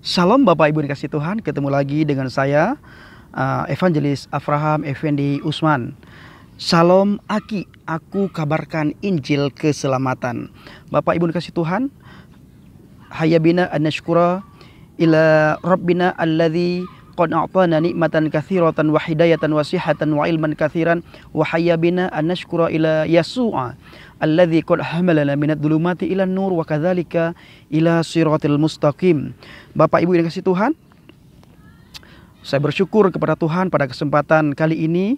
Shalom Bapak Ibu dikasih Tuhan, ketemu lagi dengan saya Evangelis Avraham Effendi Usman. Shalom Aki, aku kabarkan Injil keselamatan. Bapak Ibu dikasih Tuhan, hayya bina an nashkura ila rabbina alladzi qad a'tana nikmatan katsiratan wa hidayatan wa sihhatan wa ilman katsiran wa hayya bina an nashkura ila Yasu'a alladzi qad hamalana minadh dhulumati ilan nur wa kadzalika ila siratil mustaqim. Bapak Ibu yang kasih Tuhan, saya bersyukur kepada Tuhan pada kesempatan kali ini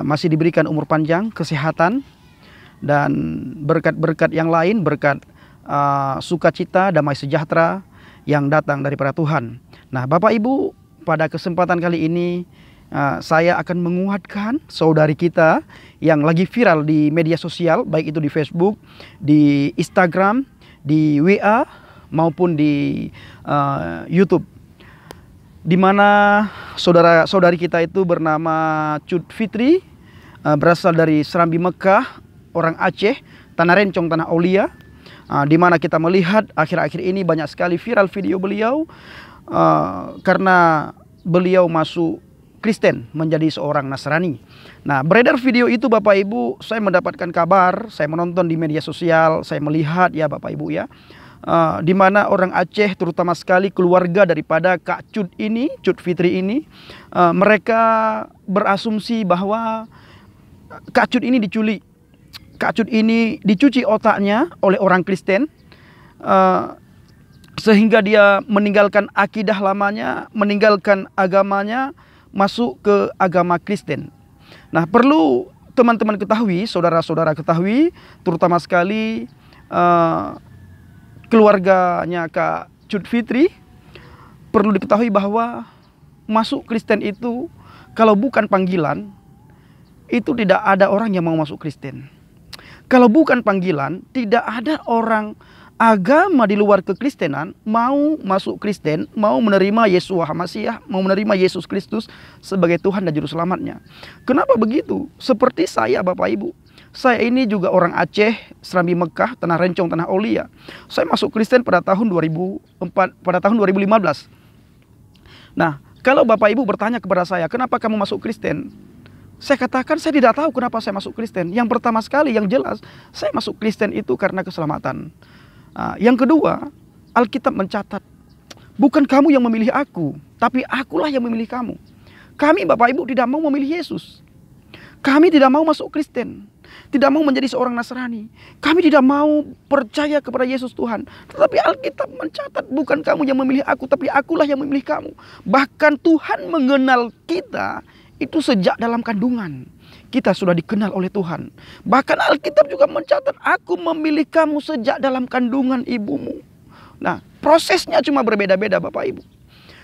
masih diberikan umur panjang, kesehatan, dan berkat-berkat yang lain, berkat sukacita, damai sejahtera yang datang daripada Tuhan. Nah, Bapak Ibu, pada kesempatan kali ini saya akan menguatkan saudari kita yang lagi viral di media sosial, baik itu di Facebook, di Instagram, di WA, maupun di YouTube, di mana saudara-saudari kita itu bernama Cut Fitri, berasal dari Serambi Mekah, orang Aceh, Tanah Rencong, Tanah Aulia, di mana kita melihat akhir-akhir ini banyak sekali viral video beliau karena beliau masuk Kristen, menjadi seorang Nasrani. Nah, beredar video itu Bapak Ibu, saya mendapatkan kabar, saya menonton di media sosial, saya melihat ya Bapak Ibu ya, di mana orang Aceh, terutama sekali keluarga daripada Kak Cut ini, Cut Fitri ini, mereka berasumsi bahwa Kak Cut ini diculik, Kak Cut ini dicuci otaknya oleh orang Kristen, sehingga dia meninggalkan akidah lamanya, meninggalkan agamanya, masuk ke agama Kristen. Nah, perlu teman-teman ketahui, saudara-saudara ketahui, terutama sekali keluarganya Kak Cut Fitri, perlu diketahui bahwa masuk Kristen itu kalau bukan panggilan, itu tidak ada orang yang mau masuk Kristen. Kalau bukan panggilan, tidak ada orang agama di luar kekristenan mau masuk Kristen, mau menerima Yeshua HaMasyiah, mau menerima Yesus Kristus sebagai Tuhan dan Juru Selamatnya. Kenapa begitu? Seperti saya Bapak Ibu, saya ini juga orang Aceh, Serambi Mekah, Tanah Rencong, Tanah Aulia. Saya masuk Kristen pada tahun 2004, pada tahun 2015. Nah, kalau Bapak Ibu bertanya kepada saya, kenapa kamu masuk Kristen? Saya katakan saya tidak tahu kenapa saya masuk Kristen. Yang pertama sekali, yang jelas, saya masuk Kristen itu karena keselamatan. Yang kedua, Alkitab mencatat, bukan kamu yang memilih aku, tapi akulah yang memilih kamu. Kami Bapak Ibu tidak mau memilih Yesus. Kami tidak mau masuk Kristen, tidak mau menjadi seorang Nasrani. Kami tidak mau percaya kepada Yesus Tuhan. Tetapi Alkitab mencatat, bukan kamu yang memilih aku, tapi akulah yang memilih kamu. Bahkan Tuhan mengenal kita itu sejak dalam kandungan. Kita sudah dikenal oleh Tuhan. Bahkan Alkitab juga mencatat, aku memilih kamu sejak dalam kandungan ibumu. Nah, prosesnya cuma berbeda-beda Bapak Ibu.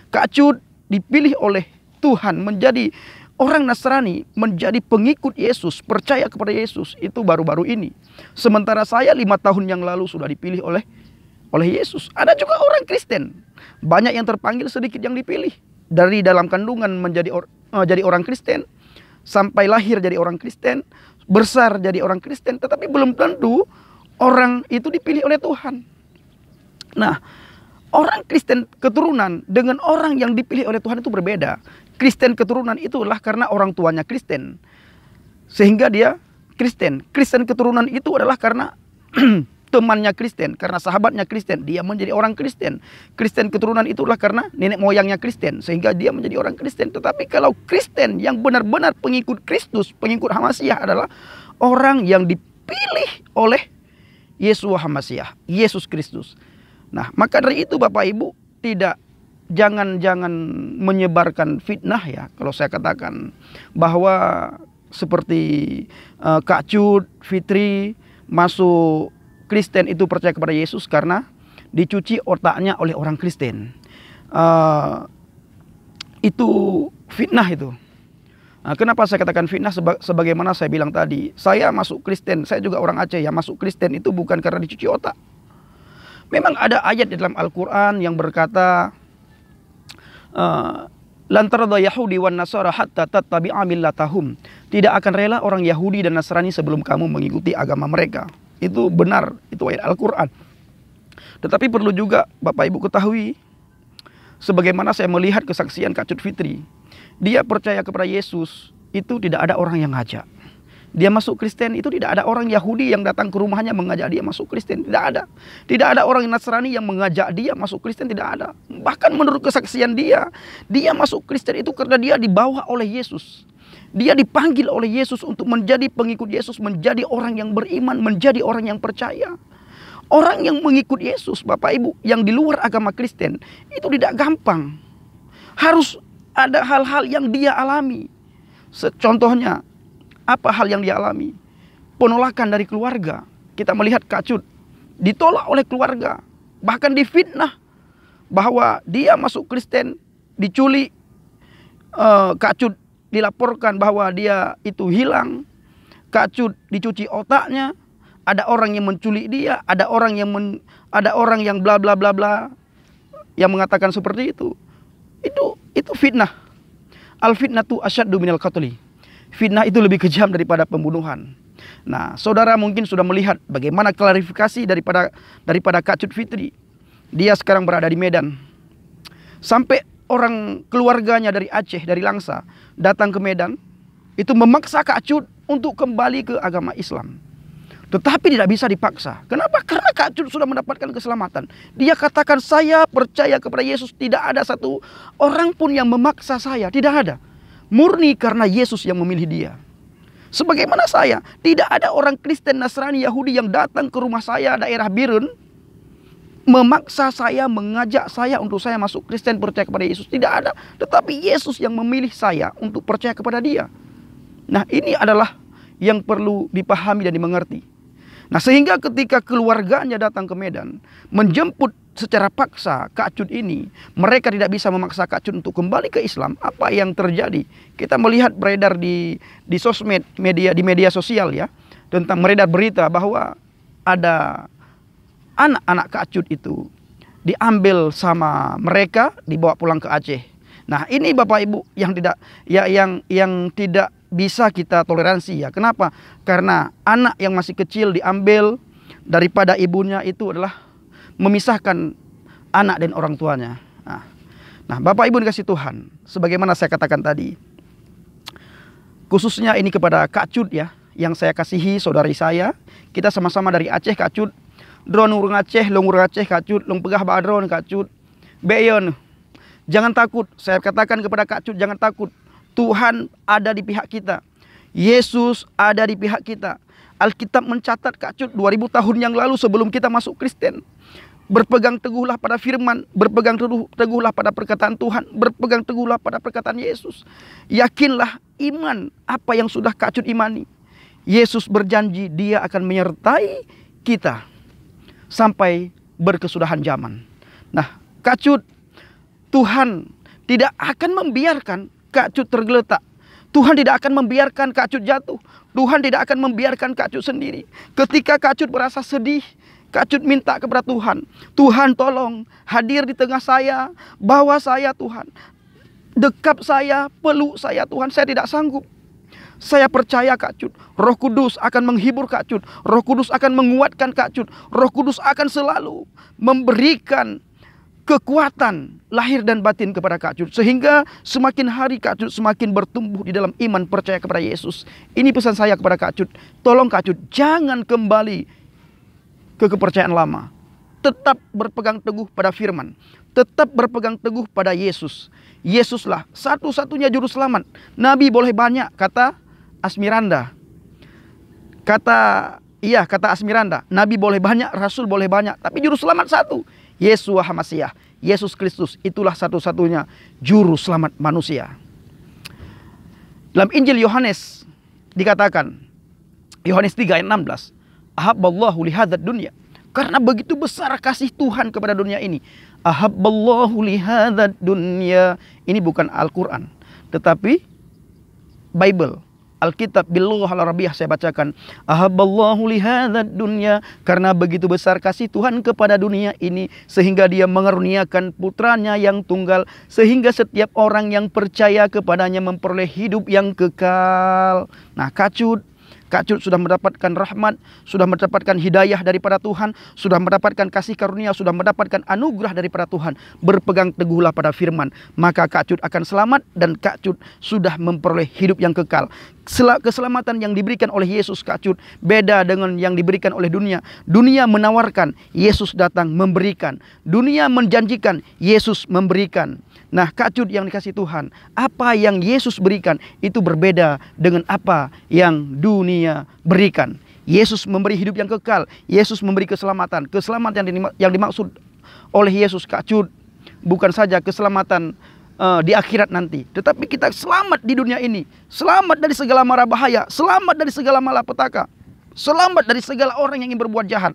Kak Cut dipilih oleh Tuhan menjadi orang Nasrani, menjadi pengikut Yesus, percaya kepada Yesus, itu baru-baru ini. Sementara saya 5 tahun yang lalu sudah dipilih oleh Yesus. Ada juga orang Kristen, banyak yang terpanggil, sedikit yang dipilih. Dari dalam kandungan menjadi jadi orang Kristen, sampai lahir jadi orang Kristen, besar jadi orang Kristen, tetapi belum tentu orang itu dipilih oleh Tuhan. Nah, orang Kristen keturunan dengan orang yang dipilih oleh Tuhan itu berbeda. Kristen keturunan itu adalah karena orang tuanya Kristen, sehingga dia Kristen. Kristen keturunan itu adalah karena temannya Kristen, karena sahabatnya Kristen, dia menjadi orang Kristen. Kristen keturunan itulah karena nenek moyangnya Kristen, sehingga dia menjadi orang Kristen. Tetapi kalau Kristen yang benar-benar pengikut Kristus, pengikut HaMasyiah, adalah orang yang dipilih oleh Yeshua HaMasyiah, Yesus Kristus. Nah, maka dari itu Bapak Ibu, jangan menyebarkan fitnah ya. Kalau saya katakan bahwa seperti Kak Cut Fitri masuk Kristen itu percaya kepada Yesus karena dicuci otaknya oleh orang Kristen. Itu fitnah itu. Kenapa saya katakan fitnah? Sebagaimana saya bilang tadi, saya masuk Kristen, saya juga orang Aceh, ya masuk Kristen itu bukan karena dicuci otak. Memang ada ayat di dalam Al-Quran yang berkata, lan tarda Yahudi wan Nasara hatta tattabi'a millatahum. Tidak akan rela orang Yahudi dan Nasrani sebelum kamu mengikuti agama mereka. Itu benar, itu ayat Al-Quran. Tetapi perlu juga Bapak Ibu ketahui Sebagaimana saya melihat kesaksian Kak Cut Fitri, dia percaya kepada Yesus, itu tidak ada orang yang ngajak. Dia masuk Kristen itu tidak ada orang Yahudi yang datang ke rumahnya mengajak dia masuk Kristen. Tidak ada. Tidak ada orang Nasrani yang mengajak dia masuk Kristen. Tidak ada. Bahkan menurut kesaksian dia masuk Kristen itu karena dia dibawa oleh Yesus. Dia dipanggil oleh Yesus untuk menjadi pengikut Yesus, menjadi orang yang beriman, menjadi orang yang percaya. Orang yang mengikut Yesus, Bapak Ibu, yang di luar agama Kristen, itu tidak gampang. Harus ada hal-hal yang dia alami. Contohnya, apa hal yang dia alami? Penolakan dari keluarga. Kita melihat Kak Cut ditolak oleh keluarga, bahkan difitnah bahwa dia masuk Kristen, diculik. Kak Cut dilaporkan bahwa dia itu hilang. Kak Cut dicuci otaknya. Ada orang yang menculik dia, ada orang yang bla bla bla bla yang mengatakan seperti itu. Itu fitnah. Al fitnatu asyaddu minal qatli. Fitnah itu lebih kejam daripada pembunuhan. Nah, saudara mungkin sudah melihat bagaimana klarifikasi daripada Kak Cut Fitri. Dia sekarang berada di Medan. Sampai orang keluarganya dari Aceh, dari Langsa, datang ke Medan, itu memaksa Kak Cut untuk kembali ke agama Islam. Tetapi tidak bisa dipaksa. Kenapa? Karena Kak Cut sudah mendapatkan keselamatan. Dia katakan, saya percaya kepada Yesus. Tidak ada satu orang pun yang memaksa saya. Tidak ada. Murni karena Yesus yang memilih dia. Sebagaimana saya, tidak ada orang Kristen, Nasrani, Yahudi yang datang ke rumah saya daerah Birun memaksa saya, mengajak saya untuk saya masuk Kristen, percaya kepada Yesus. Tidak ada. Tetapi Yesus yang memilih saya untuk percaya kepada dia. Nah, ini adalah yang perlu dipahami dan dimengerti. Nah, sehingga ketika keluarganya datang ke Medan menjemput secara paksa Kak Cut ini, mereka tidak bisa memaksa Kak Cut untuk kembali ke Islam. Apa yang terjadi? Kita melihat beredar di sosmed, di media sosial ya, tentang beredar berita bahwa ada anak-anak Kak Cut itu diambil sama mereka, dibawa pulang ke Aceh. Nah, ini Bapak Ibu yang tidak bisa kita toleransi ya. Kenapa? Karena anak yang masih kecil diambil daripada ibunya itu adalah memisahkan anak dan orang tuanya. Nah, Bapak Ibu dikasih Tuhan, sebagaimana saya katakan tadi, khususnya ini kepada Kak Cut ya, yang saya kasihi, saudari saya. Kita sama-sama dari Aceh, Kak Cut. Dron urang Aceh, long urang Aceh, Kak Cut. Long pegah badron, Kak Cut. Beyon. Jangan takut. Saya katakan kepada Kak Cut, jangan takut. Tuhan ada di pihak kita. Yesus ada di pihak kita. Alkitab mencatat Kak Cut 2000 tahun yang lalu sebelum kita masuk Kristen. Berpegang teguhlah pada firman, berpegang teguhlah pada perkataan Tuhan, berpegang teguhlah pada perkataan Yesus. Yakinlah iman apa yang sudah Kak Cut imani. Yesus berjanji dia akan menyertai kita sampai berkesudahan zaman. Nah, Kak Cut, Tuhan tidak akan membiarkan Kak Cut tergeletak. Tuhan tidak akan membiarkan Kak Cut jatuh. Tuhan tidak akan membiarkan Kak Cut sendiri. Ketika Kak Cut merasa sedih, Kak Cut minta kepada Tuhan. Tuhan tolong hadir di tengah saya. Bawa saya Tuhan. Dekap saya, peluk saya Tuhan. Saya tidak sanggup. Saya percaya Kak Cut, Roh Kudus akan menghibur Kak Cut. Roh Kudus akan menguatkan Kak Cut. Roh Kudus akan selalu memberikan kekuatan lahir dan batin kepada Kak Cut, sehingga semakin hari Kak Cut semakin bertumbuh di dalam iman percaya kepada Yesus. Ini pesan saya kepada Kak Cut. Tolong Kak Cut, jangan kembali ke kepercayaan lama. Tetap berpegang teguh pada firman. Tetap berpegang teguh pada Yesus. Yesuslah satu-satunya juru selamat. Nabi boleh banyak, kata Asmiranda. Kata Asmiranda, Nabi boleh banyak, Rasul boleh banyak, tapi juru selamat satu. Yesua HaMasiah, Yesus Kristus, itulah satu-satunya juru selamat manusia. Dalam Injil Yohanes dikatakan, Yohanes 3 ayat 16, ahabballahu lihadzat dunya, karena begitu besar kasih Tuhan kepada dunia ini. Ahabballahu lihadzat dunya, ini bukan Al-Quran, tetapi Bible, Alkitab Bilughah Al-Arabiyyah saya bacakan. Ahabballahu lihadzat dunya, karena begitu besar kasih Tuhan kepada dunia ini sehingga dia mengaruniakan putranya yang tunggal, sehingga setiap orang yang percaya kepadanya memperoleh hidup yang kekal. Nah, Kak Kak Cut sudah mendapatkan rahmat, sudah mendapatkan hidayah daripada Tuhan, sudah mendapatkan kasih karunia, sudah mendapatkan anugerah daripada Tuhan. Berpegang teguhlah pada firman, maka Kak Cut akan selamat dan Kak Cut sudah memperoleh hidup yang kekal. Keselamatan yang diberikan oleh Yesus Kak Cut beda dengan yang diberikan oleh dunia. Dunia menawarkan, Yesus datang memberikan. Dunia menjanjikan, Yesus memberikan. Nah, Kak Cut yang dikasih Tuhan, apa yang Yesus berikan itu berbeda dengan apa yang dunia berikan. Yesus memberi hidup yang kekal, Yesus memberi keselamatan. Keselamatan yang dimaksud oleh Yesus Kak Cut bukan saja keselamatan di akhirat nanti, tetapi kita selamat di dunia ini, selamat dari segala mara bahaya, selamat dari segala malapetaka, selamat dari segala orang yang ingin berbuat jahat.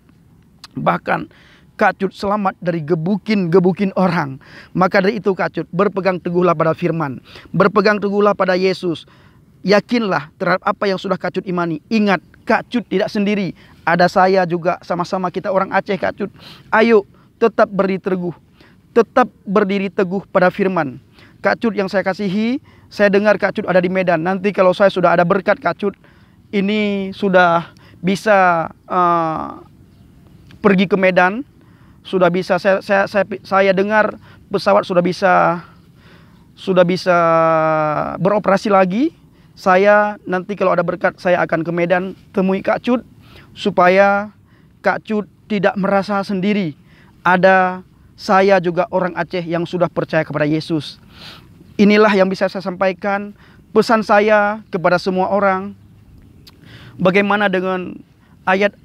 Bahkan Kak Cut selamat dari gebukin orang. Maka dari itu Kak Cut berpegang teguhlah pada firman, berpegang teguhlah pada Yesus. Yakinlah terhadap apa yang sudah Kak Cut imani. Ingat, Kak Cut tidak sendiri, ada saya juga, sama-sama kita orang Aceh Kak Cut. Ayo tetap berdiri teguh pada firman. Kak Cut yang saya kasihi, saya dengar Kak Cut ada di Medan. Nanti kalau saya sudah ada berkat Kak Cut ini sudah bisa pergi ke Medan, sudah bisa saya dengar pesawat sudah bisa beroperasi lagi. Saya nanti kalau ada berkat saya akan ke Medan temui Kak Cut supaya Kak Cut tidak merasa sendiri. Ada saya juga orang Aceh yang sudah percaya kepada Yesus. Inilah yang bisa saya sampaikan, pesan saya kepada semua orang. Bagaimana dengan ayat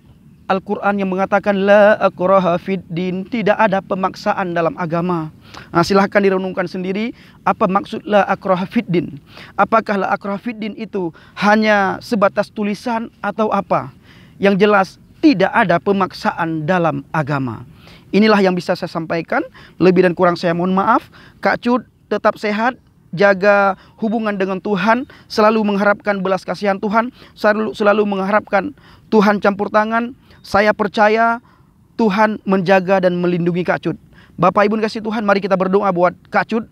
Al-Quran yang mengatakan la akraha fid din, tidak ada pemaksaan dalam agama. Nah, silahkan direnungkan sendiri apa maksud la akraha fid din. Apakah la akraha fid din itu hanya sebatas tulisan atau apa? Yang jelas tidak ada pemaksaan dalam agama. Inilah yang bisa saya sampaikan. Lebih dan kurang saya mohon maaf. Kak Cut tetap sehat, jaga hubungan dengan Tuhan, selalu mengharapkan belas kasihan Tuhan, selalu mengharapkan Tuhan campur tangan. Saya percaya Tuhan menjaga dan melindungi Kak Cut. Bapak Ibu kasih Tuhan, mari kita berdoa buat Kak Cut.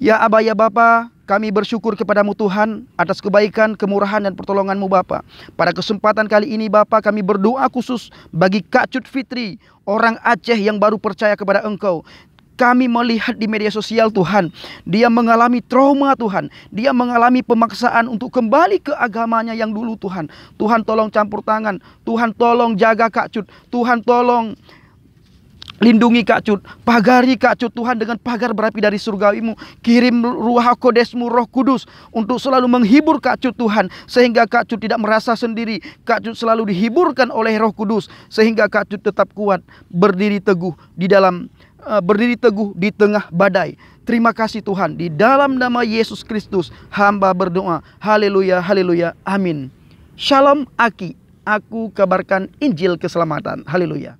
Ya Aba ya Bapa, kami bersyukur kepadamu Tuhan atas kebaikan, kemurahan dan pertolonganmu Bapa. Pada kesempatan kali ini Bapa, kami berdoa khusus bagi Kak Cut Fitri, orang Aceh yang baru percaya kepada Engkau. Kami melihat di media sosial Tuhan, dia mengalami trauma Tuhan, dia mengalami pemaksaan untuk kembali ke agamanya yang dulu Tuhan. Tuhan tolong campur tangan, Tuhan tolong jaga Kak Cut, Tuhan tolong lindungi Kak Cut, pagari Kak Cut Tuhan dengan pagar berapi dari surgawimu. Kirim ruah kodesmu, Roh Kudus untuk selalu menghibur Kak Cut Tuhan, sehingga Kak Cut tidak merasa sendiri. Kak Cut selalu dihiburkan oleh Roh Kudus, sehingga Kak Cut tetap kuat, berdiri teguh di tengah badai. Terima kasih Tuhan, di dalam nama Yesus Kristus hamba berdoa. Haleluya, haleluya, amin. Shalom Aki, aku kabarkan Injil keselamatan. Haleluya.